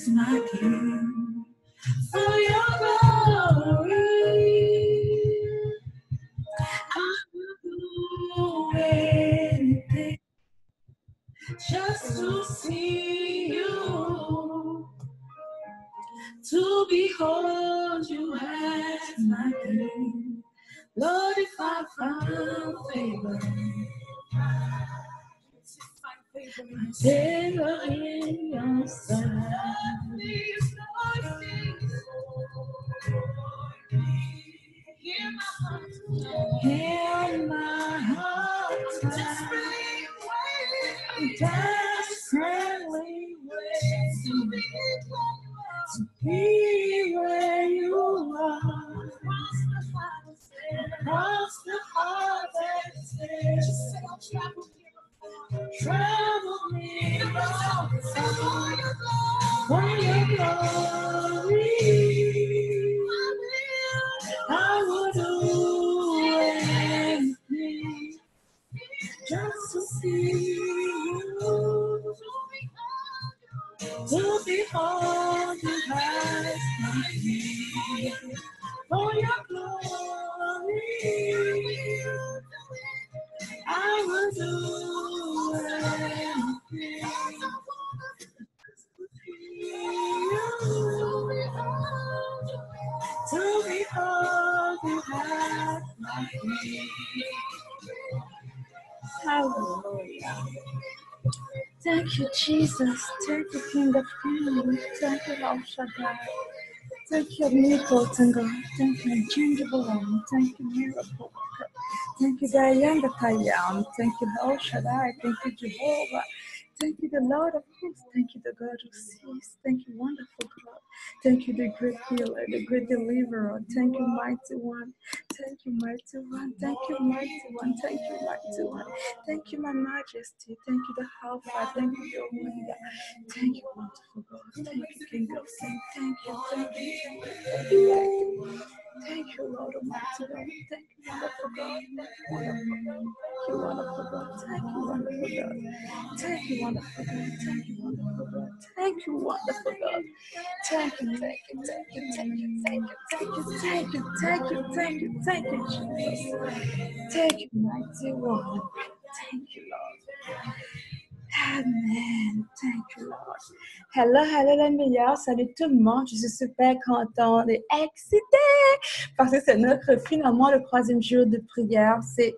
my King. For your glory, I will do anything just to see you, to behold you as my King. Lord, if I found favor, favor in your sight. Hear my heart desperately wait to be where you are. Across the harvest, travel me all for your glory. I would do anything just to see you, to behold you as my King. For your glory, I will do anything to behold you as my King. Hallelujah. Thank you, Jesus. Thank you, King of Kings. Thank you, El Shaddai. Thank you, omnipotent God. Thank you, unchangeable one. Thank you, miracle worker. Thank you, the I am that I am. Thank you, El Shaddai. Thank you, Jehovah. Thank you, the Lord of hosts. Thank you, the God who sees. Thank you, wonderful God. Thank you, the great healer, the great deliverer. Thank you, mighty one. Thank you, mighty one. Thank you, mighty one. Thank you, mighty one. Thank you, my majesty. Thank you, the Alpha. Thank you, the Omega. Thank you, wonderful God. Thank you, King of Saints. Thank you, thank you, thank you, thank you, thank you. Thank you, Lord Almighty God. Thank you, wonderful God. Thank you, wonderful God. Thank you, wonderful God. Thank you, wonderful God. Thank you, wonderful God. Thank you, wonderful God. Thank you, thank you, thank you, thank you, thank you, thank you, thank you, thank you, thank you, thank you, Jesus. Thank you, mighty one. Thank you, Lord. Amen. Thank you, Lord. Hello, hello les meilleurs. Salut tout le monde. Je suis super contente et excitée parce que c'est finalement le 3e jour de prière. C'est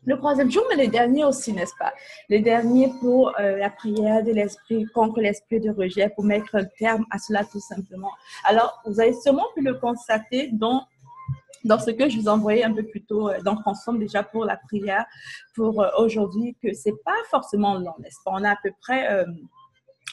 le 3e jour, mais le dernier aussi, n'est-ce pas? Le dernier pour la prière de l'esprit contre l'esprit de rejet, pour mettre un terme à cela tout simplement. Alors, vous avez sûrement pu le constater dans ce que je vous envoyais un peu plus tôt dans Transforme déjà pour la prière pour aujourd'hui, que c'est pas forcément long, n'est-ce pas? On a à peu près,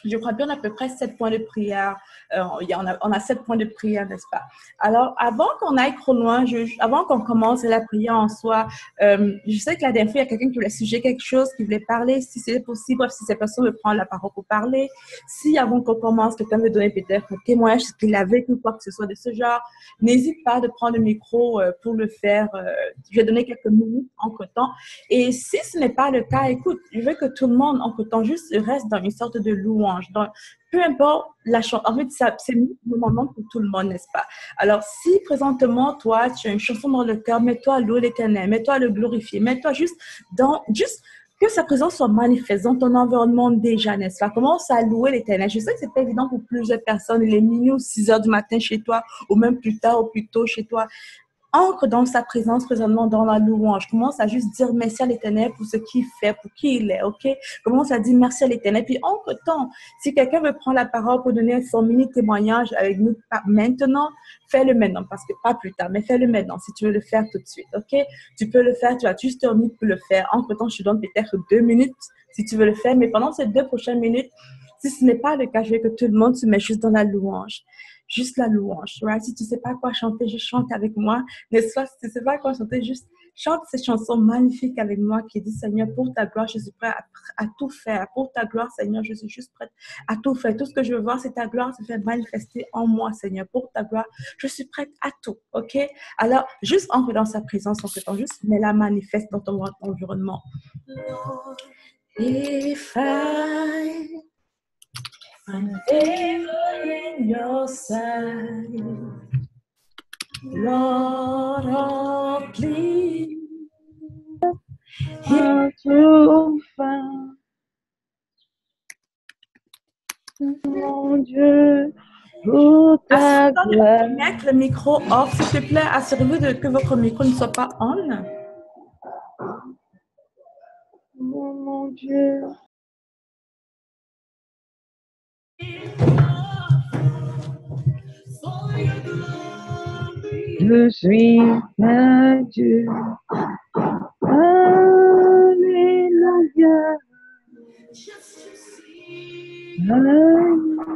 je crois bien, on a à peu près 7 points de prière. On a 7 points de prière, n'est-ce pas? Alors, avant qu'on aille trop loin, avant qu'on commence la prière en soi, je sais que la dernière fois, il y a quelqu'un qui voulait suggérer quelque chose, qui voulait parler, si c'est possible, bref, si cette personne veut prendre la parole pour parler. Si avant qu'on commence, quelqu'un veut donner peut-être un témoignage, ce qu'il a vécu, quoi que ce soit de ce genre, n'hésite pas de prendre le micro pour le faire. Je vais donner quelques minutes entre-temps. Et si ce n'est pas le cas, écoute, je veux que tout le monde, entre-temps, juste reste dans une sorte de louange. Donc, peu importe la chanson, en fait, c'est le moment pour tout le monde, n'est-ce pas? Alors, si présentement, toi, tu as une chanson dans le cœur, mets-toi à louer l'Éternel, mets-toi à le glorifier, mets-toi juste que sa présence soit manifeste dans ton environnement déjà, n'est-ce pas? Commence à louer l'Éternel. Je sais que c'est pas évident pour plusieurs personnes, il est minuit ou 6 heures du matin chez toi, ou même plus tard ou plus tôt chez toi. Ancre dans sa présence présentement dans la louange. Commence à juste dire merci à l'Éternel pour ce qu'il fait, pour qui il est, ok? Commence à dire merci à l'Éternel. Puis entre-temps, si quelqu'un veut prendre la parole pour donner son mini témoignage avec nous maintenant, fais-le maintenant, parce que pas plus tard, mais fais-le maintenant si tu veux le faire tout de suite, ok? Tu peux le faire, tu as juste 1 minute pour le faire. Entre-temps, je te donne peut-être 2 minutes si tu veux le faire, mais pendant ces 2 prochaines minutes, si ce n'est pas le cas, je veux que tout le monde se mette juste dans la louange. Juste la louange, right? Si tu ne sais pas quoi chanter, juste chante avec moi. N'est-ce pas? Si tu ne sais pas quoi chanter, juste chante cette chanson magnifique avec moi qui dit, Seigneur, pour ta gloire, je suis prêt à tout faire. Pour ta gloire, Seigneur, je suis juste prête à tout faire. Tout ce que je veux voir, c'est ta gloire se faire manifester en moi, Seigneur. Pour ta gloire, je suis prête à tout, ok? Alors, juste entre dans sa présence, en fait, juste mets-la manifeste dans ton environnement. Lord, if I Find favor in your sight, Lord of please. To fin, mon Dieu, pour ta gloire. Mettre le micro off, s'il te plaît. Assurez-vous que votre micro ne soit pas on. Oh, mon Dieu. Je suis un Dieu. Alléluia. Alléluia.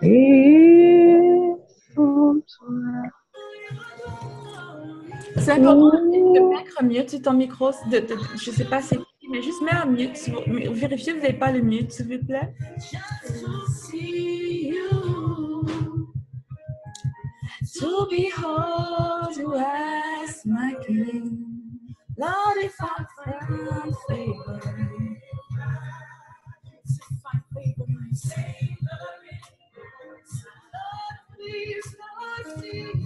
Et pour toi. C'est important de mettre mute ton micro. Je ne sais pas c'est qui, mais juste mets un mute. Vérifiez que vous n'avez pas le mute, s'il vous plaît. To behold you as my king, Lord, if I found favor,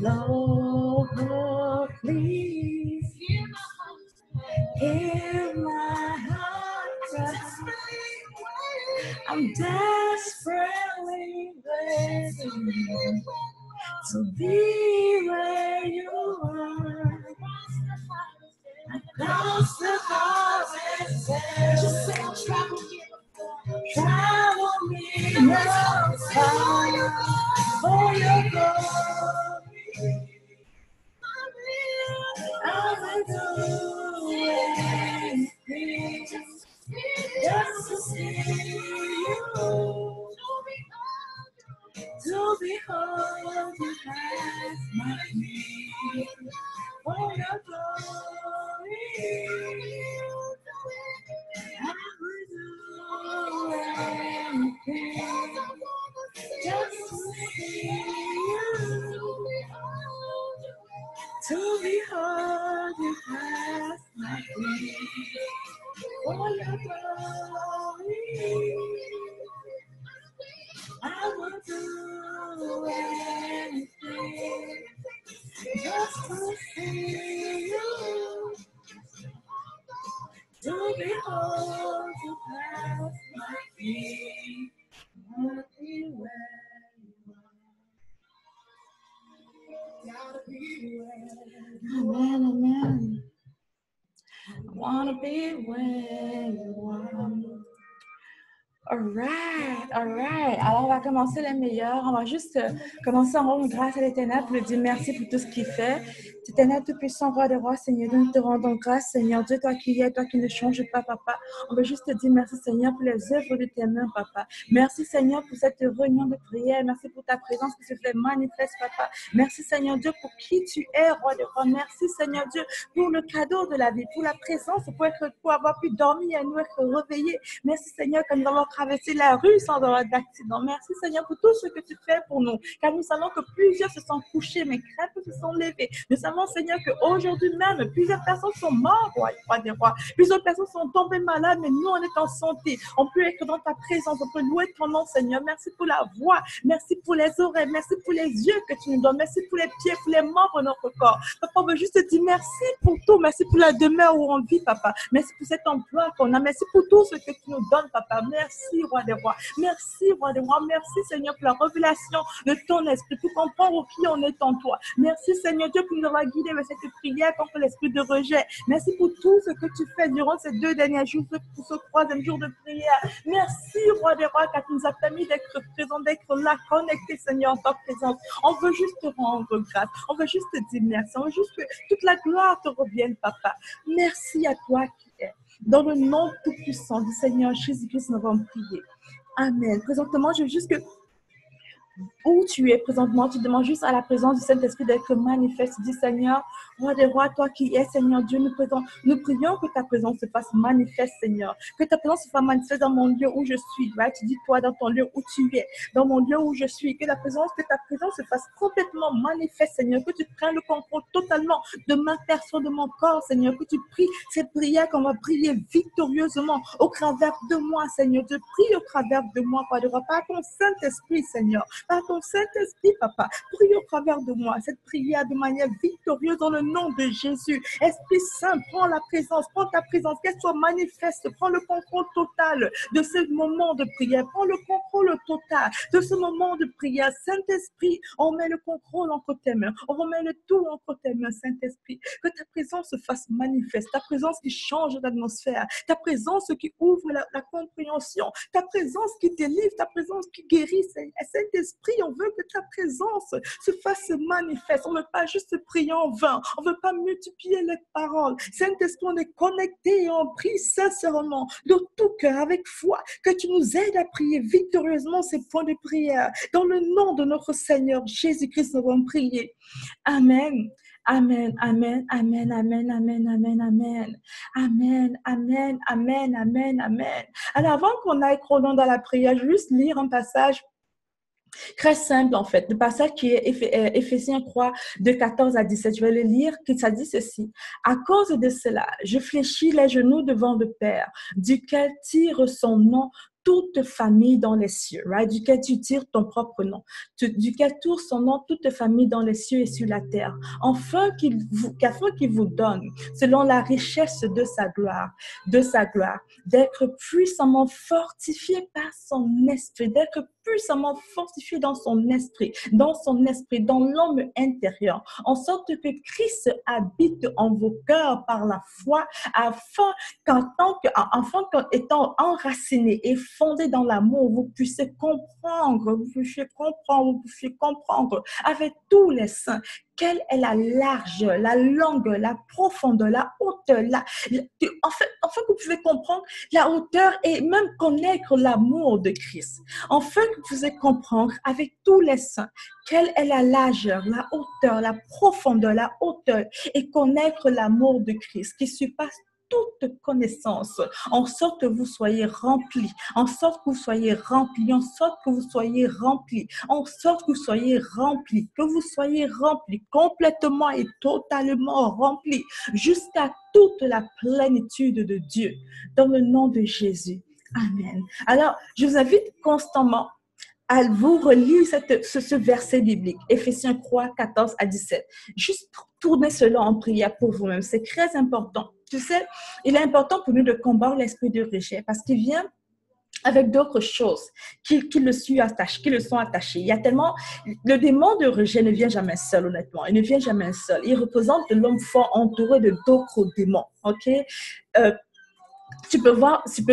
Lord, please hear my heart. I'm desperately waiting to be where you are. Across the forest, just say I'll travel me no far for your glory. I will do anything just to see you. To behold you as my king, for your glory, I will do anything just to see you. To behold you as my king, for your glory. I will do anything just to see you. To behold you as my king, worthy where you are. Gotta be where you are. Amen, amen. I wanna be where you are. All right. Alors, on va commencer les meilleurs. On va juste commencer en rendant grâce à l'Éternel pour lui dire merci pour tout ce qu'il fait. Éternel, tout-puissant, roi des rois, Seigneur, nous te rendons grâce, Seigneur Dieu, toi qui es, toi qui ne changes pas, Papa. On veut juste te dire merci, Seigneur, pour les œuvres de tes mains, Papa. Merci, Seigneur, pour cette réunion de prière. Merci pour ta présence qui se fait manifeste, Papa. Merci, Seigneur Dieu, pour qui tu es, roi des rois. Merci, Seigneur Dieu, pour le cadeau de la vie, pour la présence, pour avoir pu dormir et nous être réveillés. Merci, Seigneur, que nous avons traversé la rue sans avoir d'accident. Merci, Seigneur, pour tout ce que tu fais pour nous. Car nous savons que plusieurs se sont couchés, mais crêpes se sont levées. Nous savons, Seigneur, qu'aujourd'hui même, plusieurs personnes sont mortes, roi des rois. Plusieurs personnes sont tombées malades, mais nous, on est en santé. On peut être dans ta présence, on peut louer ton nom, Seigneur. Merci pour la voix, merci pour les oreilles, merci pour les yeux que tu nous donnes, merci pour les pieds, pour les membres de notre corps. Papa, on veut juste te dire merci pour tout. Merci pour la demeure où on vit, Papa. Merci pour cet emploi qu'on a. Merci pour tout ce que tu nous donnes, Papa. Merci, roi des rois. Merci, roi des rois. Merci, Seigneur, pour la révélation de ton esprit, pour comprendre qui on est en toi. Merci, Seigneur Dieu, pour nous avoir guidés vers cette prière contre l'esprit de rejet. Merci pour tout ce que tu fais durant ces 2 derniers jours, pour ce 3e jour de prière. Merci, roi des rois, car tu nous as permis d'être présents, d'être là, connectés, Seigneur, en ta présence. On veut juste te rendre grâce. On veut juste te dire merci. On veut juste que toute la gloire te revienne, Papa. Merci à toi qui es. Dans le nom tout-puissant du Seigneur Jésus-Christ, nous avons prié. Amen. Présentement, je veux juste que où tu es présentement, tu demandes juste à la présence du Saint-Esprit d'être manifeste. Dis Seigneur, roi des rois, toi qui es Seigneur Dieu, nous prions que ta présence se fasse manifeste, Seigneur. Que ta présence se fasse manifeste dans mon lieu où je suis. Right? Tu dis toi dans ton lieu où tu es, dans mon lieu où je suis. Que ta présence se fasse complètement manifeste, Seigneur. Que tu prennes le contrôle totalement de ma personne, de mon corps, Seigneur. Que tu pries ces prières qu'on va prier victorieusement au travers de moi, Seigneur. Je prie au travers de moi, Père, par ton Saint-Esprit, Seigneur. Par ton Saint-Esprit, Papa, prie au travers de moi cette prière de manière victorieuse dans le nom de Jésus. Esprit Saint, prends ta présence, qu'elle soit manifeste, prends le contrôle total de ce moment de prière, prends le contrôle total de ce moment de prière. Saint-Esprit, on met le contrôle entre tes mains, on remet le tout entre tes mains, Saint-Esprit, que ta présence se fasse manifeste, ta présence qui change l'atmosphère, ta présence qui ouvre la compréhension, ta présence qui délivre, ta présence qui guérit. Saint-Esprit, on veut que ta présence se fasse manifeste. On ne veut pas juste prier en vain. On ne veut pas multiplier les paroles. Saint-Esprit, on est connecté et on prie sincèrement, de tout cœur, avec foi, que tu nous aides à prier victorieusement ces points de prière. Dans le nom de notre Seigneur Jésus-Christ, nous allons prier. Amen. Amen, amen, amen, amen, amen, amen, amen. Amen, amen, amen, amen, amen. Alors, avant qu'on aille trop loin dans la prière, je vais juste lire un passage très simple en fait, le passage qui est Éphésiens 3, de 14 à 17. Je vais le lire, ça dit ceci. À cause de cela, je fléchis les genoux devant le Père, duquel tire son nom toute famille dans les cieux, right? Duquel tu tires ton propre nom, duquel tire son nom toute famille dans les cieux et sur la terre, afin qu'il vous donne, selon la richesse de sa gloire, d'être puissamment fortifié par son esprit, d'être puissamment fortifié dans son esprit, dans l'homme intérieur, en sorte que Christ habite en vos cœurs par la foi, afin qu'étant enraciné et fondé dans l'amour, vous puissiez comprendre avec tous les saints quelle est la largeur, la longueur, la profondeur, la hauteur, en fait, vous pouvez comprendre la hauteur et même connaître l'amour de Christ. Enfin, que vous pouvez comprendre avec tous les saints quelle est la largeur, la hauteur, la profondeur, la hauteur et connaître l'amour de Christ qui surpasse toute connaissance, en sorte que vous soyez remplis, en sorte que vous soyez remplis, en sorte que vous soyez remplis, en sorte que vous soyez remplis, que vous soyez remplis, complètement et totalement remplis, jusqu'à toute la plénitude de Dieu, dans le nom de Jésus. Amen. Alors, je vous invite constamment à vous relire ce verset biblique, Éphésiens 3, 14 à 17. Juste tournez cela en prière pour vous-même. C'est très important. Tu sais, il est important pour nous de combattre l'esprit de rejet parce qu'il vient avec d'autres choses qui le sont attachés. Il y a tellement... Le démon de rejet ne vient jamais seul, honnêtement. Il ne vient jamais seul. Il représente l'homme fort entouré de d'autres démons. OK? Tu peux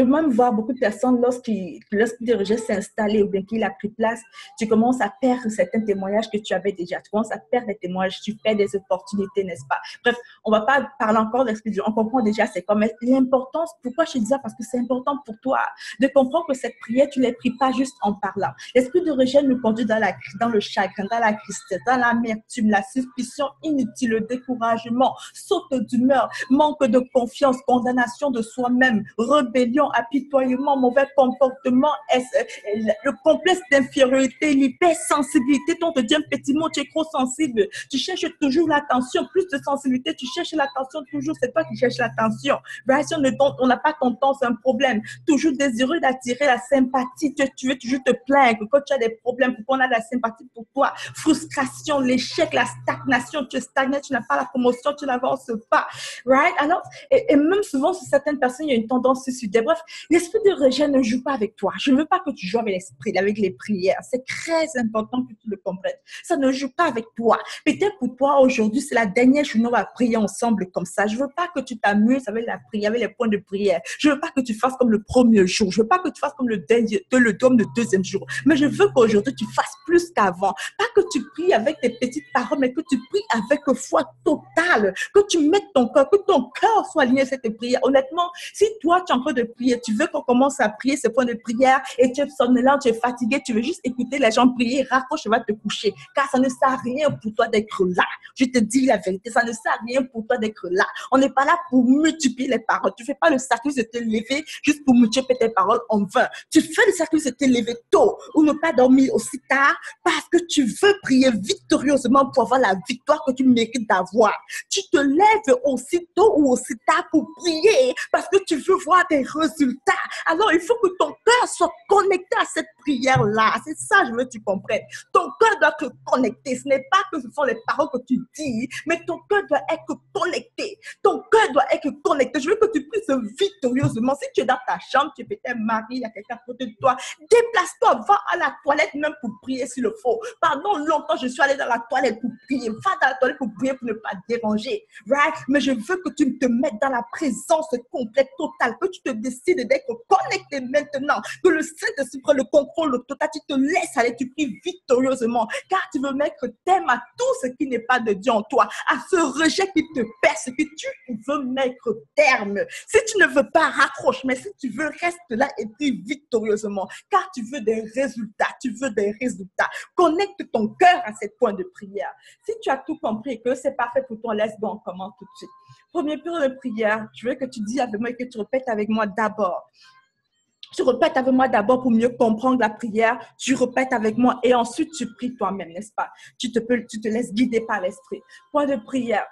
même voir beaucoup de personnes lorsqu'il de rejet s'est installé ou bien qu'il a pris place, tu commences à perdre certains témoignages que tu avais déjà. Tu commences à perdre des témoignages, tu perds des opportunités, n'est-ce pas? Bref, on ne va pas parler encore d'esprit de rejet. On comprend déjà c'est quoi. Mais l'importance, pourquoi je dis ça? Parce que c'est important pour toi de comprendre que cette prière, tu ne les pries pas juste en parlant. L'esprit de rejet nous conduit dans le chagrin, dans la tristesse, dans l'amertume, la suspicion inutile, le découragement, saute d'humeur, manque de confiance, condamnation de soi-même, rébellion, apitoiement, mauvais comportement, le complexe d'infériorité, l'hypersensibilité. On te dit un petit mot, tu es trop sensible. Tu cherches toujours l'attention, plus de sensibilité, tu cherches l'attention toujours. C'est toi qui cherches l'attention. Si on n'a pas ton temps, c'est un problème. Toujours désireux d'attirer la sympathie. Tu veux toujours te plaindre quand tu as des problèmes, pour qu'on a de la sympathie pour toi. Frustration, l'échec, la stagnation. Tu es stagné, tu n'as pas la promotion, tu n'avances pas. Right? Alors, et même souvent, sur certaines personnes, il y a une tendance suicidaire. Bref, l'esprit de rejet ne joue pas avec toi. Je ne veux pas que tu joues avec l'esprit, avec les prières. C'est très important que tu le comprennes. Ça ne joue pas avec toi. Peut-être pour toi, aujourd'hui, c'est la dernière journée où on va prier ensemble comme ça. Je ne veux pas que tu t'amuses avec la prière, avec les points de prière. Je ne veux pas que tu fasses comme le premier jour. Je ne veux pas que tu fasses comme le deuxième jour. Mais je veux qu'aujourd'hui, tu fasses plus qu'avant. Pas que tu pries avec tes petites paroles, mais que tu pries avec foi totale. Que tu mettes ton cœur, que ton cœur soit aligné à cette prière. Honnêtement, Si toi, tu es en train de prier, tu veux qu'on commence à prier ce point de prière et tu es somnolent, tu es fatigué, tu veux juste écouter les gens prier, raccroche et va te coucher. Car ça ne sert à rien pour toi d'être là. Je te dis la vérité, ça ne sert à rien pour toi d'être là. On n'est pas là pour multiplier les paroles. Tu ne fais pas le sacrifice de te lever juste pour multiplier tes paroles en vain. Tu fais le sacrifice de te lever tôt ou ne pas dormir aussi tard parce que tu veux prier victorieusement pour avoir la victoire que tu mérites d'avoir. Tu te lèves aussi tôt ou aussi tard pour prier parce que tu veux voir des résultats. Alors, il faut que ton cœur soit connecté à cette prière-là. C'est ça, je veux que tu comprennes. Ton cœur doit être connecté. Ce n'est pas que ce sont les paroles que tu dis, mais ton cœur doit être connecté. Ton cœur doit être connecté. Je veux que tu pries victorieusement. Si tu es dans ta chambre, tu es peut-être marié, il y a quelqu'un à côté de toi, déplace-toi, va à la toilette même pour prier s'il le faut. Pendant longtemps, je suis allée dans la toilette pour prier. Va dans la toilette pour prier pour ne pas déranger. Right? Mais je veux que tu te mettes dans la présence complète, totale, que tu te décides d'être connecté maintenant, que le Saint-Esprit prend le contrôle total, tu te laisses aller, tu pries victorieusement, car tu veux mettre terme à tout ce qui n'est pas de Dieu en toi, à ce rejet qui te perce, que tu veux mettre terme. Si tu ne veux pas, raccroche, mais si tu veux, reste là et prie victorieusement, car tu veux des résultats, tu veux des résultats. Connecte ton cœur à ce point de prière. Si tu as tout compris et que c'est parfait pour toi, laisse donc, on commence tout de suite. Premier point de prière, je veux que tu dises avec moi et que tu répètes avec moi d'abord. Tu répètes avec moi d'abord pour mieux comprendre la prière. Tu répètes avec moi et ensuite tu pries toi-même, n'est-ce pas? Tu te laisses guider par l'esprit. Point de prière.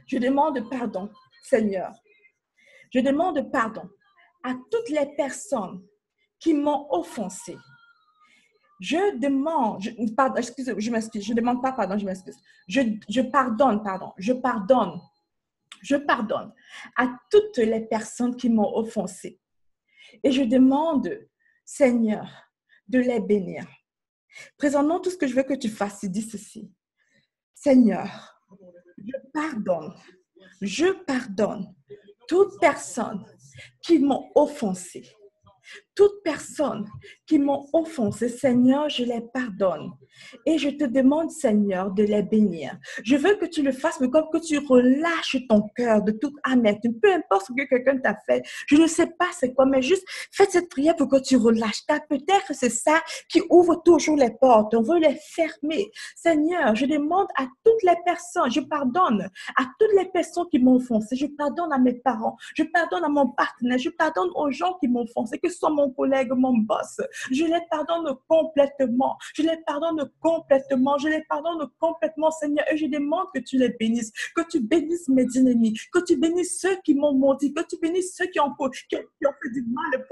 Je demande pardon, Seigneur. Je demande pardon à toutes les personnes qui m'ont offensé. Je demande, je m'excuse, je demande pas pardon, je m'excuse. Je pardonne à toutes les personnes qui m'ont offensé. Et je demande, Seigneur, de les bénir. Présentement, tout ce que je veux que tu fasses, c'est dire ceci. Seigneur, je pardonne toute personne qui m'ont offensé. Toutes personnes qui m'ont offensé, Seigneur, je les pardonne. Et je te demande, Seigneur, de les bénir. Je veux que tu le fasses, mais comme que tu relâches ton cœur de toute amertume. Peu importe ce que quelqu'un t'a fait, je ne sais pas c'est quoi, mais juste fais cette prière pour que tu relâches. Car peut-être que c'est ça qui ouvre toujours les portes. On veut les fermer. Seigneur, je demande à toutes les personnes, je pardonne à toutes les personnes qui m'ont offensé. Je pardonne à mes parents. Je pardonne à mon partenaire. Je pardonne aux gens qui m'ont offensé, que ce soit mon collègue, mon boss. Je les pardonne complètement. Je les pardonne complètement, Seigneur. Et je demande que tu les bénisses, que tu bénisses mes ennemis, que tu bénisses ceux qui m'ont maudit, que tu bénisses ceux qui ont fait du mal,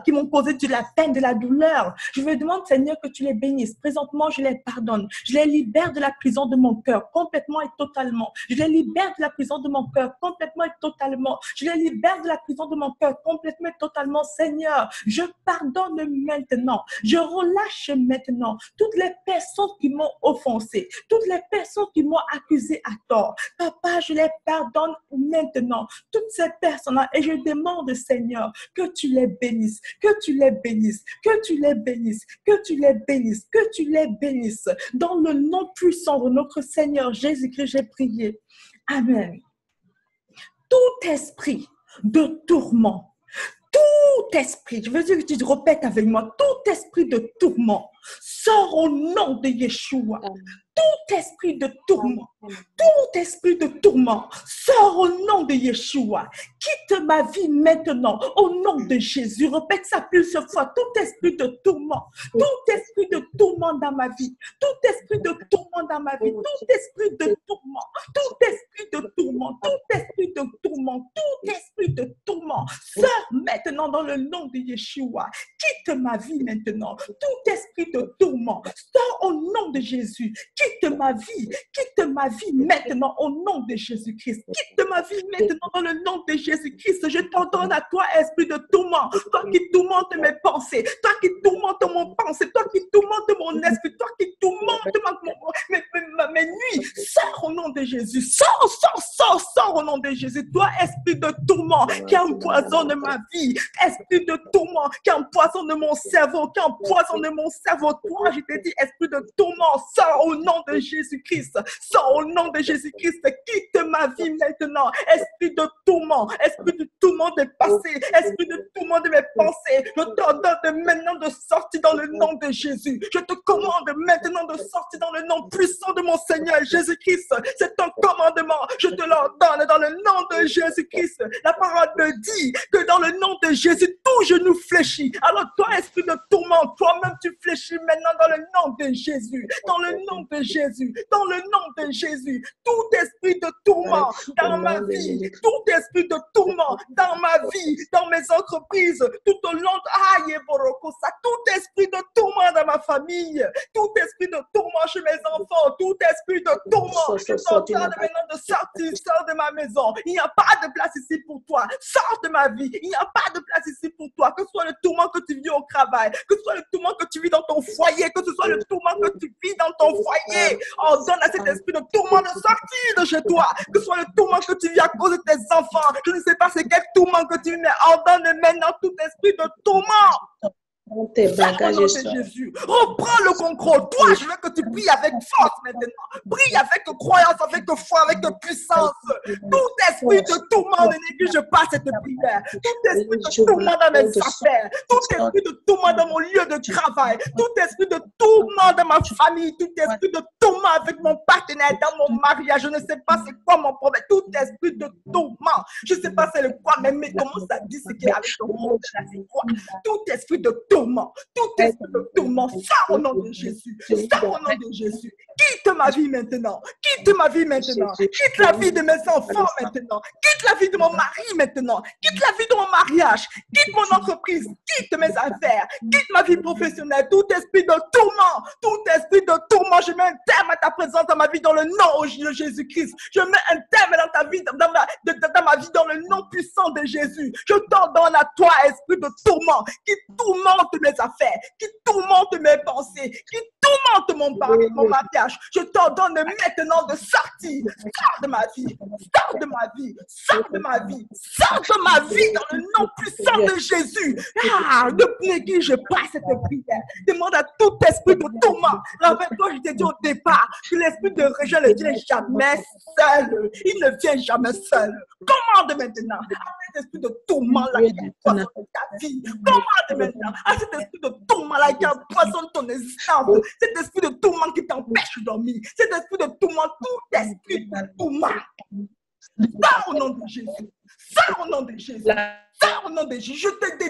qui m'ont causé de la peine, de la douleur. Je me demande, Seigneur, que tu les bénisses. Présentement, je les pardonne. Je les libère de la prison de mon cœur, complètement et totalement. Je les libère de la prison de mon cœur, complètement et totalement. Je les libère de la prison de mon cœur, complètement et totalement, Seigneur. Je pardonne maintenant. Je relâche maintenant toutes les personnes qui m'ont offensé, toutes les personnes qui m'ont accusé à tort. Papa, je les pardonne maintenant. Toutes ces personnes-là. Et je demande, Seigneur, que tu les bénisses, que tu les bénisses, que tu les bénisses, que tu les bénisses, que tu les bénisses. Dans le nom puissant de notre Seigneur Jésus-Christ, j'ai prié. Amen. Tout esprit de tourment, tout esprit, je veux dire que tu te répètes avec moi, tout esprit de tourment, sors au nom de Yeshua. Tout esprit de tourment, sors au nom de Yeshua. Quitte ma vie maintenant, au nom de Jésus. Répète ça plusieurs fois. Tout esprit de tourment dans ma vie, tout esprit de tourment dans ma vie, tout esprit de tourment, sors maintenant dans le nom de Yeshua. Quitte ma vie maintenant, tout esprit de tourment, sors au nom de Jésus. Quitte ma vie maintenant au nom de Jésus-Christ. Quitte ma vie maintenant dans le nom de Jésus-Christ. Je t'ordonne à toi, esprit de tourment, toi qui tourmentes mes pensées, toi qui tourmentes mon pensée, toi qui tourmentes mon esprit, toi qui tourmentes mes nuits. Sors au nom de Jésus. Sors au nom de Jésus. Toi, esprit de tourment qui empoisonne ma vie, esprit de tourment qui empoisonne mon cerveau, Toi, je te dis, esprit de tourment, sors au nom nom de Jésus-Christ. Sors au nom de Jésus-Christ. Quitte ma vie maintenant. Esprit de tourment des passés, esprit de tourment de mes pensées. Je t'ordonne maintenant de sortir dans le nom de Jésus. Je te commande maintenant de sortir dans le nom puissant de mon Seigneur Jésus-Christ. C'est ton commandement. Je te l'ordonne dans le nom de Jésus-Christ. La parole me dit que dans le nom de Jésus, tout genou fléchit. Alors toi, esprit de tourment, toi-même tu fléchis maintenant dans le nom de Jésus. Dans le nom de Jésus. Dans le nom de Jésus. Tout esprit de tourment dans ma vie, tout esprit de tourment dans ma vie, dans mes entreprises, tout au long tout esprit de tourment dans ma famille, tout esprit de tourment chez mes enfants, tout esprit de tourment, je t'ordonne maintenant de sortir, sors de ma maison. Il n'y a pas de place ici pour toi. Sors de ma vie. Il n'y a pas de place ici pour toi. Que ce soit le tourment que tu vis au travail, que ce soit le tourment que tu vis dans ton foyer, que ce soit le tourment que tu vis dans ton foyer. Ordonne à cet esprit de tourment de sortir de chez toi. Que ce soit le tourment que tu vis à cause de tes enfants. Je ne sais pas c'est quel tourment que tu vis, mais ordonne maintenant tout esprit de tourment. Tes Au nom bagages de sont Jésus, reprends le contrôle. Toi, je veux que tu pries avec force maintenant. Prie avec croyance, avec foi, avec puissance. Tout esprit de tourment de néglige pas cette prière. Tout esprit de tourment dans mes affaires. Tout esprit de tourment dans mon lieu de travail. Tout esprit de tourment dans ma famille. Tout esprit de tourment avec mon partenaire, dans mon mariage. Je ne sais pas c'est quoi mon problème. Tout esprit de tourment. Je ne sais pas c'est le quoi, mais comment ça dit ce qu'il y a avec ton monde. C'est quoi? Tout esprit de tourment, tout esprit de tourment, sors au nom de Jésus, sors au nom de Jésus. Quitte ma vie maintenant, quitte ma vie maintenant, quitte la vie de mes enfants maintenant, quitte la vie de mon mari maintenant, quitte la vie de mon mariage, quitte mon entreprise, quitte mes affaires, quitte ma vie professionnelle, tout esprit de tourment, je mets un terme à ta présence dans ma vie dans le nom de Jésus-Christ. Je mets un terme dans ta vie, dans ma vie dans le nom puissant de Jésus. Je t'ordonne à toi, esprit de tourment, qui tourmente mes affaires, qui tourmente mes pensées, qui tourmente mon mariage. Je t'ordonne maintenant de sortir. Sors de ma vie, sors de ma vie, sors de ma vie, sors de ma vie dans le nom puissant de Jésus. Ne néglige pas cette prière. Demande à tout esprit de tourment. Rappelle-toi, je t'ai dit au départ que l'esprit de rejet ne vient jamais seul. Il ne vient jamais seul. Commande maintenant à cet esprit de tourment là qui empoisonne ta vie. Commande maintenant à cet esprit de tourment là qui empoisonne ton existence. Cet esprit de tourment qui t'empêche de dormir. Cet esprit de tourment, tout esprit de tourment. Sors au nom de Jésus. Sors au nom de Jésus. Sors au nom de Jésus. Je te dis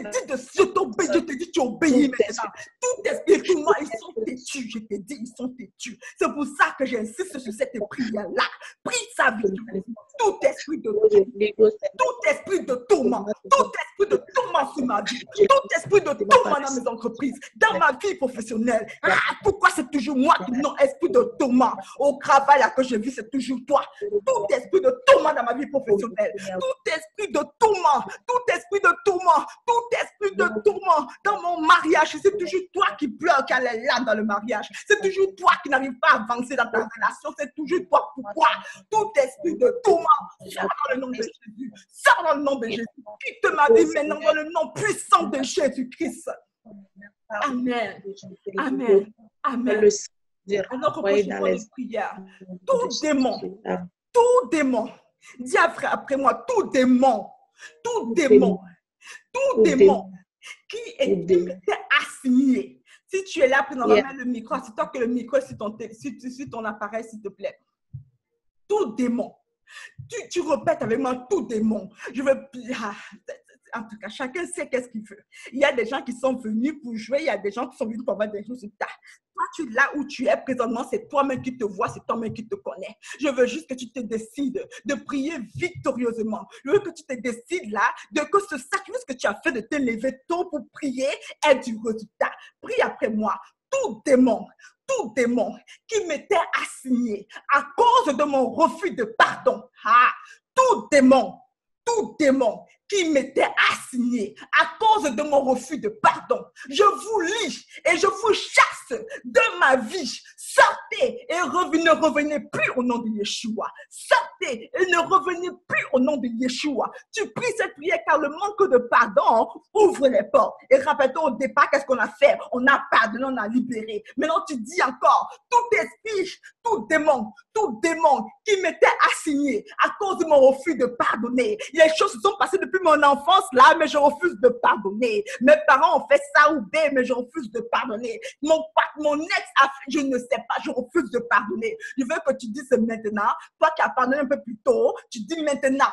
je t'obéis. Je te dis tu obéis maintenant. Tout esprit de tourment, ils sont têtus. Je te dis, ils sont têtus. C'est pour ça que j'insiste sur cette prière-là. Prie sa vie. Tout esprit de tourment. Tout esprit de tourment. Tout esprit de tourment sur ma vie. Tout esprit de tourment dans mes entreprises. Dans ma vie professionnelle. Pourquoi c'est toujours moi qui non esprit de tourment? Au travail là que je vis, c'est toujours toi. Tout esprit de tourment dans ma vie professionnelle. Tout esprit de tourment. Tout esprit de tourment. Tout esprit de tourment dans mon mariage. C'est toujours toi qui pleure quand elle est là dans le mariage. C'est toujours toi qui n'arrive pas à avancer dans ta relation. C'est toujours toi. Pourquoi? Tout esprit de tourment. Sors dans le nom de Jésus. Sors dans le nom de Jésus. Quitte ma vie maintenant dans le nom puissant de Jésus-Christ. Amen. Amen. Amen. Alors qu'on peut dans les prières. Tout démon. Dis après moi, tout démon qui était assigné. Si tu es là, présentement, mets le micro. C'est toi que le micro sur ton appareil, s'il te plaît. Tout démon. Tu répètes avec moi, tout démon. Je veux. En tout cas, chacun sait qu'est-ce qu'il veut. Il y a des gens qui sont venus pour jouer, il y a des gens qui sont venus pour avoir des résultats. Toi, tu es là où tu es présentement, c'est toi-même qui te vois, c'est toi-même qui te connais. Je veux juste que tu te décides de prier victorieusement. Je veux que tu te décides là, que ce sacrifice que tu as fait de te lever tôt pour prier ait du résultat. Prie après moi. Tout démon qui m'était assigné à cause de mon refus de pardon. Tout démon qui m'étaient assignés à cause de mon refus de pardon. Je vous lis et je vous chasse de ma vie. Sortez et ne revenez plus au nom de Yeshua. Sortez et ne revenez plus au nom de Yeshua. Tu pries cette prière car le manque de pardon ouvre les portes. Et rappelle-toi au départ, qu'est-ce qu'on a fait? On a pardonné, on a libéré. Maintenant, tu dis encore, tout esprit, tout démon qui m'était assigné à cause de mon refus de pardonner. Les choses se sont passées depuis mon enfance là, mais je refuse de pardonner. Mes parents ont fait ça ou B, mais je refuse de pardonner. Mon ex a fait, je ne sais pas, je refuse de pardonner. Je veux que tu dises maintenant, toi qui as pardonné un peu plus tôt, tu dis maintenant,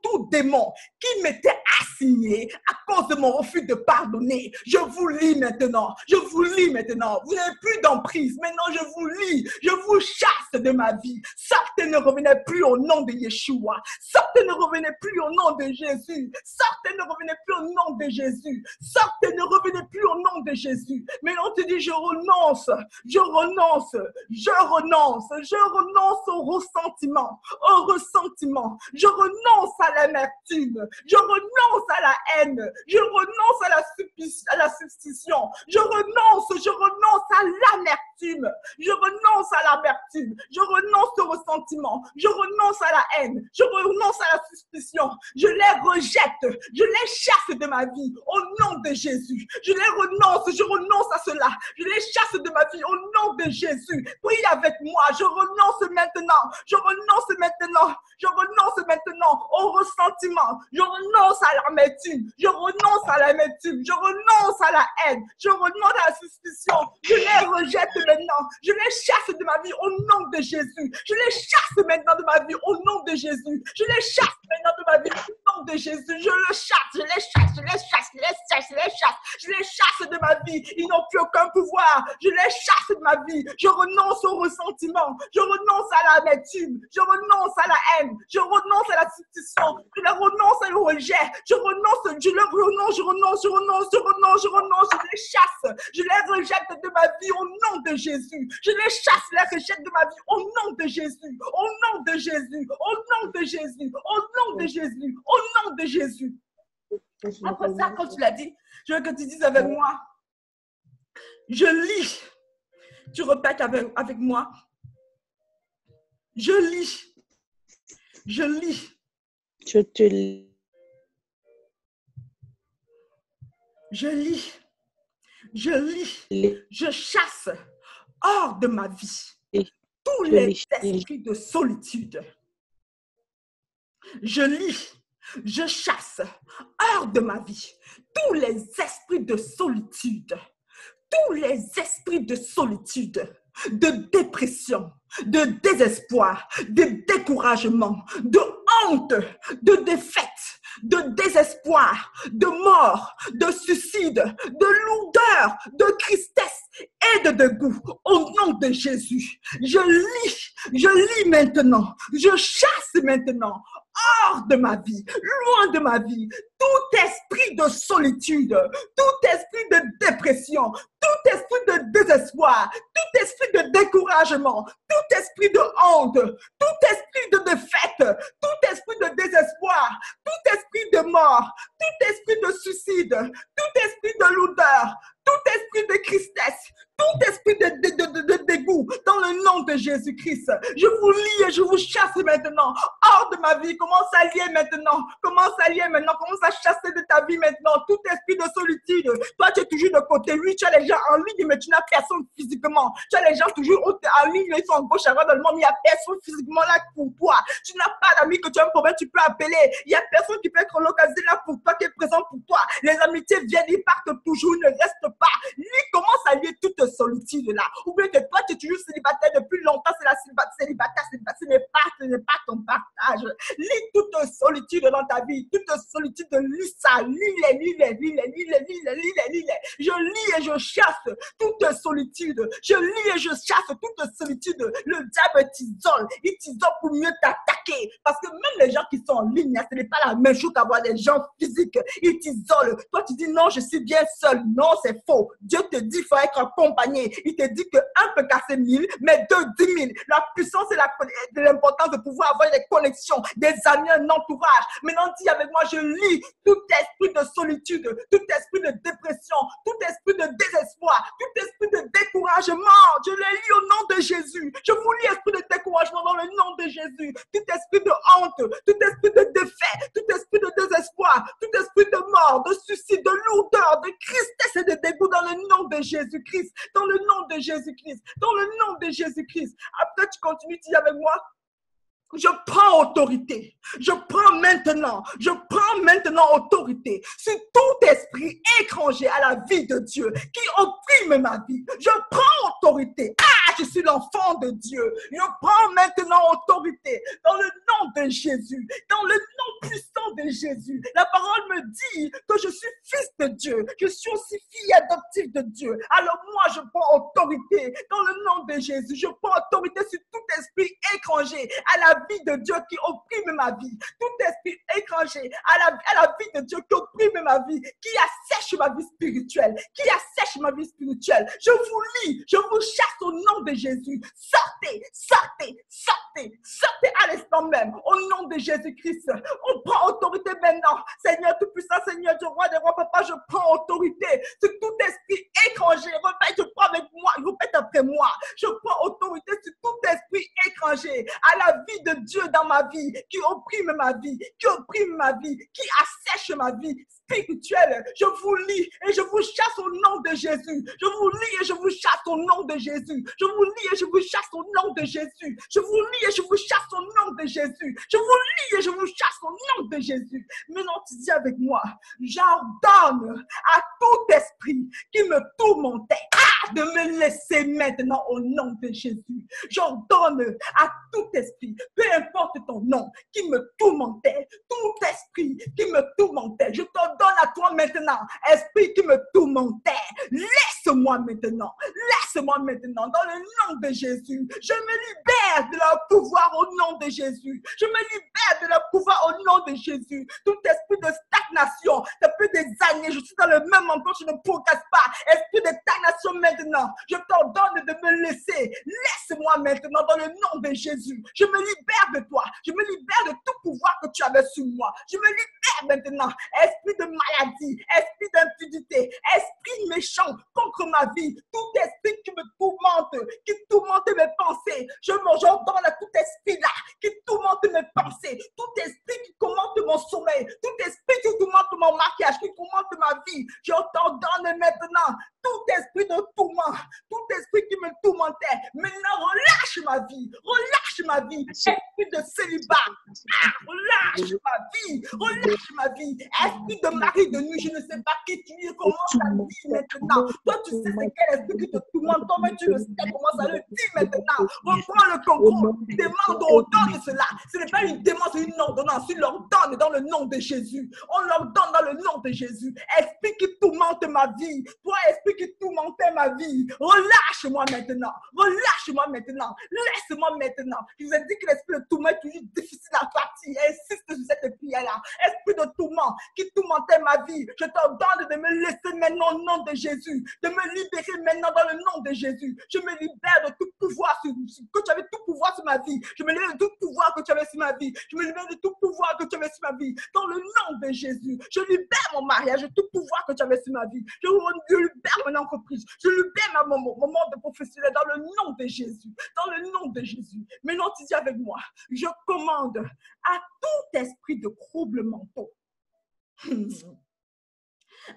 tout démon qui m'était assigné à cause de mon refus de pardonner. Je vous lis maintenant. Je vous lis maintenant. Vous n'avez plus d'emprise. Maintenant, je vous lis. Je vous chasse de ma vie. Sortez, ne revenez plus au nom de Yeshua. Sortez, ne revenez plus au nom de Jésus. Sortez, ne revenez plus au nom de Jésus. Sortez, ne revenez plus au nom de Jésus. Maintenant, tu dis, je renonce. Je renonce. Je renonce. Je renonce au ressentiment. Au ressentiment. Je renonce à l'amertume, je renonce à la haine, je renonce à la substitution, je renonce à l'amertume, je renonce à l'amertume, je renonce au ressentiment, je renonce à la haine, je renonce à la suspicion, je les rejette, je les chasse de ma vie au nom de Jésus, je renonce à cela, je les chasse de ma vie au nom de Jésus. Prie avec moi, je renonce maintenant au ressentiment, je renonce à l'amertume, je renonce à la haine, je renonce à la suspicion, je les rejette maintenant, je les chasse de ma vie au nom de Jésus, je les chasse maintenant de ma vie au nom de Jésus, je les chasse maintenant de ma vie au nom de Jésus, je les chasse de ma vie, ils n'ont plus aucun pouvoir, je les chasse de ma vie, je renonce au ressentiment, je renonce à l'amertume, je renonce à la haine, je renonce à la suspicion, je renonce à le rejet, je les chasse, je les rejette de ma vie au nom de Jésus, je les chasse, les rejette de ma vie au nom de Jésus, au nom de Jésus, au nom de Jésus, au nom de Jésus, au nom de Jésus. Après ça, quand tu l'as dit, je veux que tu dises avec moi, je lis, tu répètes avec moi, je lis. Je te lis. Je lis. Je chasse hors de ma vie tous les esprits de solitude. Je lis. Je chasse hors de ma vie tous les esprits de solitude. Tous les esprits de solitude, de dépression, de désespoir, de découragement, de honte, de défaite, de désespoir, de mort, de suicide, de lourdeur, de tristesse et de dégoût. Au nom de Jésus, je lis maintenant, je chasse maintenant hors de ma vie, loin de ma vie, tout esprit de solitude, tout esprit de dépression, tout esprit de désespoir, tout esprit de découragement, tout esprit de honte, tout esprit de défaite, tout esprit de désespoir, tout esprit de mort, tout esprit de suicide, tout esprit de lourdeur, tout esprit de tristesse, tout esprit de dégoût, dans le nom de Jésus-Christ. Je vous lie et je vous chasse maintenant hors de ma vie. Commence à lier maintenant. Commence à chasser de ta vie maintenant tout esprit de solitude. Toi, tu es toujours de côté. Oui, tu as les gens en ligne, mais tu n'as personne physiquement. Tu as les gens toujours en ligne, ils sont en gauche, à droite dans le monde, mais il n'y a personne physiquement là pour toi. Tu n'as pas d'amis que tu as un problème, tu peux appeler. Il n'y a personne qui peut être localisé là pour toi, qui est présent pour toi. Les amitiés viennent, ils partent toujours, ils ne restent pas. Lui commence à lier toute solitude là. Oublie que toi, tu es toujours célibataire depuis longtemps, c'est la célibataire, ce n'est pas ton partage. Lis toute solitude dans ta vie, toute solitude, lis ça, lis-les. Je lis et je chasse toute solitude. Je lis et je chasse toute solitude. Le diable t'isole, il t'isole pour mieux t'attaquer. Parce que même les gens qui sont en ligne, ce n'est pas la même chose qu'avoir des gens physiques. Ils t'isolent. Toi, tu dis non, je suis bien seul. Non, c'est faux. Dieu te dit, il faut être accompagné. t'accompagner. Il te dit que un peut casser 1000, mais deux, 10 000. La puissance et l'importance de pouvoir avoir des connexions, des amis, un entourage. Maintenant, dis avec moi, je lis tout esprit de solitude, tout esprit de dépression, tout esprit de désespoir, tout esprit de découragement. Je le lis au nom de Jésus. Je vous lis esprit de découragement dans le nom de Jésus. Tout esprit de honte, tout esprit de défaite, tout esprit de désespoir, tout esprit de mort, de suicide, de lourdeur, de tristesse et de dégoût dans le nom de Jésus-Christ. Dans le nom de Jésus-Christ. Dans le nom de Jésus-Christ. Après, tu continues, tu dis avec moi. Je prends autorité. Je prends maintenant autorité sur tout esprit étranger à la vie de Dieu qui opprime ma vie. Je prends autorité. Ah, je suis l'enfant de Dieu. Je prends maintenant autorité dans le nom de Jésus, dans le nom puissant de Jésus. La parole me dit que je suis fils de Dieu. Je suis aussi fille adoptive de Dieu. Alors moi, je prends autorité dans le nom de Jésus. Je prends autorité sur tout esprit étranger à la vie de Dieu qui opprime ma vie. Tout esprit étranger à la vie de Dieu qui opprime ma vie, qui assèche ma vie spirituelle, qui assèche ma vie spirituelle. Je vous lis, je vous chasse au nom de Jésus. Sortez, sortez, sortez, sortez à l'instant même, au nom de Jésus-Christ. On prend autorité maintenant. Seigneur Tout-Puissant, Seigneur du Roi des Rois, Papa, je prends autorité sur tout esprit étranger. Répète, je prends avec moi, répète après moi. Je prends autorité sur tout esprit étranger à la vie de Dieu dans ma vie, qui opprime ma vie, qui assèche ma vie spirituelle. Je vous lis et je vous chasse au nom de Jésus. Je vous lis et je vous chasse au nom de Jésus. Je vous lis et je vous chasse au nom de Jésus. Je vous lis et je vous chasse au nom de Jésus. Je vous lis et je vous chasse au nom de Jésus. Maintenant, tu dis avec moi, j'ordonne à tout esprit qui me tourmentait de me laisser maintenant au nom de Jésus. J'ordonne à tout esprit, peu importe ton nom, qui me tourmentait, tout esprit qui me tourmentait, je t'ordonne à toi maintenant, esprit qui me tourmentait, laisse-moi maintenant, dans le nom de Jésus. Je me libère de leur pouvoir au nom de Jésus. Je me libère de leur pouvoir au nom de Jésus. Tout esprit de stagnation, depuis des années, je suis dans le même endroit, je ne progresse pas. Esprit de stagnation maintenant, je t'ordonne de me laisser. Laisse-moi maintenant dans le nom de Jésus. Je me libère de toi. Je me libère de tout pouvoir que tu avais sur moi. Je me libère maintenant. Esprit de maladie, esprit d'impudicité, esprit méchant contre ma vie, tout esprit qui me tourmente, qui tourmente mes pensées. J'ordonne à tout esprit là qui tourmente mes pensées, tout esprit qui commente mon sommeil, tout esprit qui tourmente mon maquillage, qui tourmente ma vie. Je t'ordonne maintenant tout esprit de tourment, tout esprit qui me tourmentait. Maintenant, relâche ma vie, esprit de célibat. Relâche ma vie, esprit de mari de nuit, je ne sais pas qui tu es, comment ça dit maintenant. Toi, tu sais c'est quel esprit qui te tourmente, toi-même tu le sais, comment ça le dit maintenant. Reprends le contrôle, demande au don de cela. Ce n'est pas une demande, c'est une ordonnance. Tu leur donnes dans le nom de Jésus. On leur donne dans le nom de Jésus. Esprit qui tourmente ma vie, toi, esprit qui tourmentait ma vie, relâche-moi maintenant, laisse-moi maintenant. Je vous ai dit que l'esprit de tourment est toujours difficile à partir. Insiste sur cette prière-là. Esprit de tourment qui tourmentait ma vie, je t'ordonne de me laisser maintenant au nom de Jésus, de me libérer maintenant dans le nom de Jésus. Je me libère de tout pouvoir, que tu avais tout pouvoir sur ma vie. Je me libère de tout pouvoir que tu avais sur ma vie. Je me libère de tout pouvoir que tu avais sur ma vie. Dans le nom de Jésus, je libère mon mariage, de tout pouvoir que tu avais sur ma vie. Je libère mon entreprise. Je libère mon monde professionnel dans le nom de Jésus. Dans le nom de Jésus. Maintenant, tu dis avec moi, je commande à tout esprit de troubles mentaux,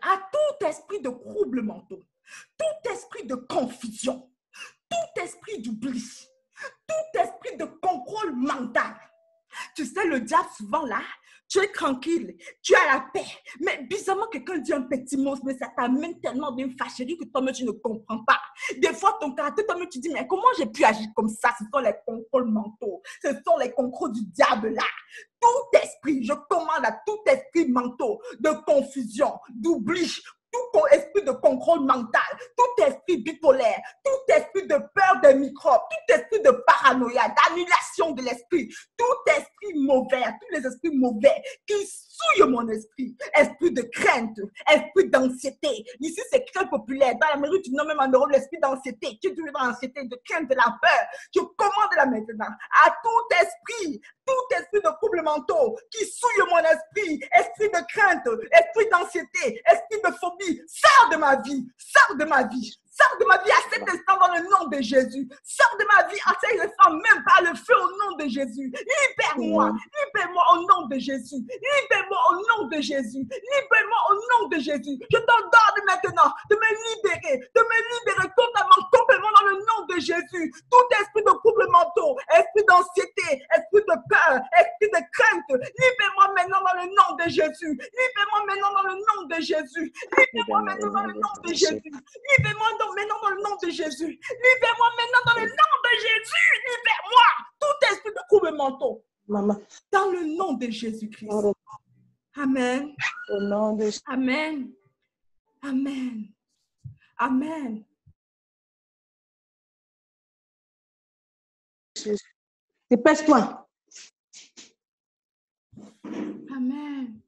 à tout esprit de troubles mentaux, tout esprit de confusion, tout esprit d'oubli, tout esprit de contrôle mental. Tu sais, le diable, souvent là, tu es tranquille, tu as la paix. Mais bizarrement, quelqu'un dit un petit mot, mais ça t'amène tellement d'une fâcherie que toi-même, tu ne comprends pas. Des fois, ton caractère, toi-même, tu dis, mais comment j'ai pu agir comme ça? Ce sont les contrôles mentaux. Ce sont les contrôles du diable là. Tout esprit, je commande à tout esprit mentaux de confusion, d'oubli, tout esprit de contrôle mental, tout esprit bipolaire, tout esprit de peur des microbes, tout esprit de paranoïa, d'annulation de l'esprit, tout esprit mauvais, tous les esprits mauvais qui souillent mon esprit. Esprit de crainte, esprit d'anxiété. Ici, c'est crainte populaire. Dans l'Amérique, tu nommes même en Europe l'esprit d'anxiété. Tu es toujours dans l'anxiété, de crainte, de la peur. Je commande là maintenant à tout esprit de troubles mentaux qui souille mon esprit, esprit de crainte, esprit d'anxiété, esprit de phobie, sors de ma vie, sors de ma vie. Sors de ma vie à cet instant dans le nom de Jésus. Sors de ma vie à cet instant même par le feu au nom de Jésus. Libère-moi. Libère-moi au nom de Jésus. Libère-moi au nom de Jésus. Libère-moi au nom de Jésus. Je t'ordonne maintenant de me libérer totalement, complètement dans le nom de Jésus. Tout esprit de troubles mentaux, esprit d'anxiété, esprit de peur, esprit de crainte. Libère-moi maintenant dans le nom de Jésus. Libère-moi maintenant dans le nom de Jésus. Libère-moi maintenant dans le nom de Jésus. Libère-moi maintenant dans le nom de Jésus. Libère-moi maintenant dans le nom de Jésus. Libère-moi tout esprit de troubles mentaux. Maman. Dans le nom de Jésus-Christ. Amen. Au nom de Amen. Amen. Amen. Jésus. Dépêche-toi. Amen.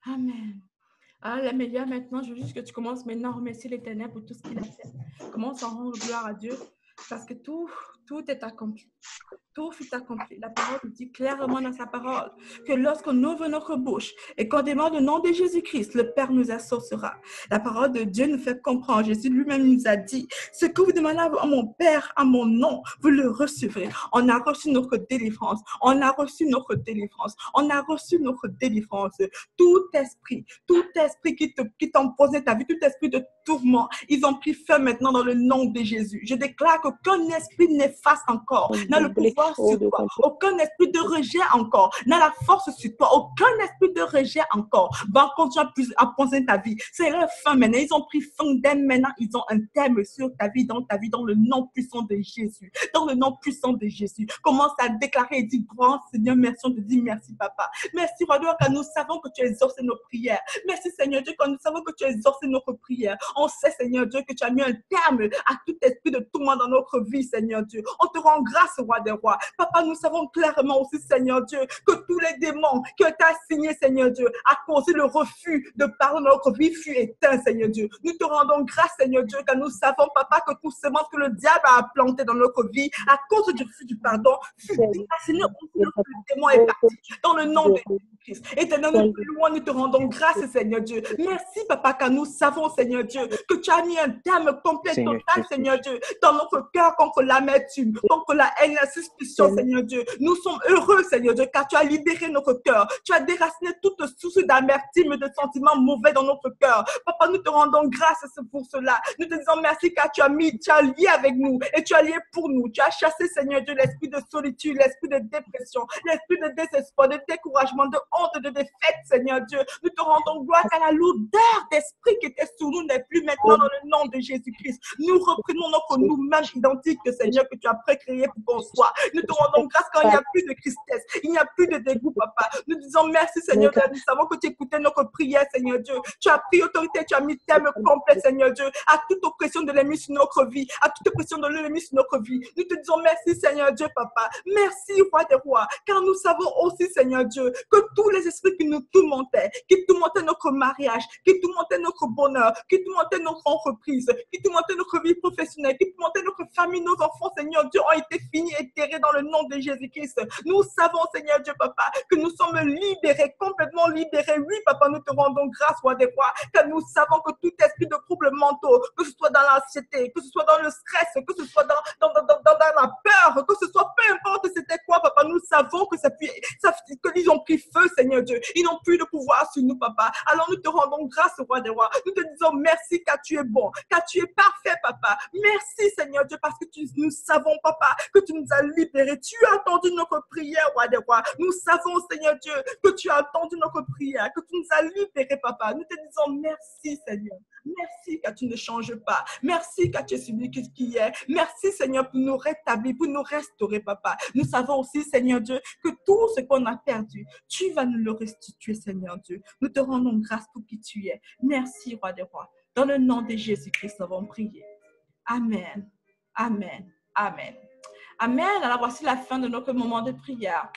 Amen. Ah, la meilleure maintenant, je veux juste que tu commences maintenant à remercier l'Éternel pour tout ce qu'il a fait. Commence à rendre gloire à Dieu parce que tout est accompli. Tout fut accompli. La parole nous dit clairement dans sa parole que lorsqu'on ouvre notre bouche et qu'on demande le nom de Jésus-Christ, le Père nous associera. La parole de Dieu nous fait comprendre. Jésus lui-même nous a dit, ce que vous demandez à mon Père, à mon nom, vous le recevrez. On a reçu notre délivrance. On a reçu notre délivrance. On a reçu notre délivrance. Tout esprit qui t'empoisait ta vie, tout esprit de tourment, ils ont pris fin maintenant dans le nom de Jésus. Je déclare qu'aucun esprit néfaste encore n'a le pouvoir sur toi. Aucun esprit de rejet encore n'a la force sur toi. Aucun esprit de rejet encore va continuer à poser ta vie. C'est leur fin maintenant. Ils ont pris fin dès maintenant. Ils ont un terme sur ta vie, dans le nom puissant de Jésus. Dans le nom puissant de Jésus. Commence à déclarer et dis, grand Seigneur, merci. On te dit merci, Papa. Merci, Roi, car nous savons que tu as exaucé nos prières. Merci, Seigneur Dieu, car nous savons que tu as exaucé notre prière. On sait, Seigneur Dieu, que tu as mis un terme à tout esprit de tourment dans notre vie, Seigneur Dieu. On te rend grâce, Roi des rois. Papa, nous savons clairement aussi, Seigneur Dieu, que tous les démons que tu as assignés, Seigneur Dieu, à cause du refus de pardon dans notre vie fut éteint, Seigneur Dieu. Nous te rendons grâce, Seigneur Dieu, car nous savons, Papa, que tout semence que le diable a planté dans notre vie à cause du refus du pardon fut déraciné. Le démon est parti dans le nom de Jésus-Christ. Éternel, nous te louons, nous te rendons grâce, Seigneur Dieu. Merci, Papa, car nous savons, Seigneur Dieu, que tu as mis un terme complet, total, Seigneur Dieu, dans notre cœur contre l'amertume, contre la haine, la suspicion, Seigneur Dieu. Nous sommes heureux, Seigneur Dieu, car tu as libéré notre cœur. Tu as déraciné toute source d'amertume et de sentiments mauvais dans notre cœur. Papa, nous te rendons grâce pour cela. Nous te disons merci car tu as lié avec nous et tu as lié pour nous. Tu as chassé, Seigneur Dieu, l'esprit de solitude, l'esprit de dépression, l'esprit de désespoir, de découragement, de honte, de défaite, Seigneur Dieu. Nous te rendons gloire car la lourdeur d'esprit qui était sur nous n'est plus maintenant dans le nom de Jésus-Christ. Nous reprenons notre nous-mêmes identique, Seigneur, que tu as précréé pour qu'on soit. Nous te rendons grâce quand il n'y a plus de tristesse, il n'y a plus de dégoût, Papa. Nous disons merci, Seigneur. Nous savons que tu écoutais notre prière, Seigneur Dieu. Tu as pris autorité, tu as mis terme complet, Seigneur Dieu, à toute oppression de l'ennemi sur notre vie, à toute oppression de l'ennemi sur notre vie. Nous te disons merci, Seigneur Dieu, Papa. Merci, Roi des rois, car nous savons aussi, Seigneur Dieu, que tous les esprits qui nous tourmentaient, qui tourmentaient notre mariage, qui tourmentaient notre bonheur, qui tourmentaient notre entreprise, qui tourmentaient notre vie professionnelle, qui tourmentaient notre famille, nos enfants, Seigneur Dieu, ont été finis et terrés dans le nom de Jésus-Christ. Nous savons, Seigneur Dieu, Papa, que nous sommes libérés, complètement libérés. Oui, Papa, nous te rendons grâce, Roi des rois, car nous savons que tout esprit de troubles mentaux, que ce soit dans l'anxiété, que ce soit dans le stress, que ce soit dans la peur, que ce soit peu importe c'était quoi, Papa, nous savons que qu'ils ont pris feu, Seigneur Dieu. Ils n'ont plus de pouvoir sur nous, Papa. Alors nous te rendons grâce, Roi des rois. Nous te disons merci car tu es bon, car tu es parfait, Papa. Merci, Seigneur Dieu, parce que nous savons, Papa, que tu nous as libérés. Tu as entendu notre prière, Roi des rois. Nous savons, Seigneur Dieu, que tu as entendu notre prière, que tu nous as libérés, Papa. Nous te disons merci, Seigneur. Merci car tu ne changes pas. Merci car tu es celui qui est. Merci, Seigneur, pour nous rétablir, pour nous restaurer, Papa. Nous savons aussi, Seigneur Dieu, que tout ce qu'on a perdu, tu vas nous le restituer, Seigneur Dieu. Nous te rendons grâce pour qui tu es. Merci, Roi des rois. Dans le nom de Jésus-Christ, nous avons prié. Amen. Amen. Amen. Amen. Alors, voici la fin de notre moment de prière.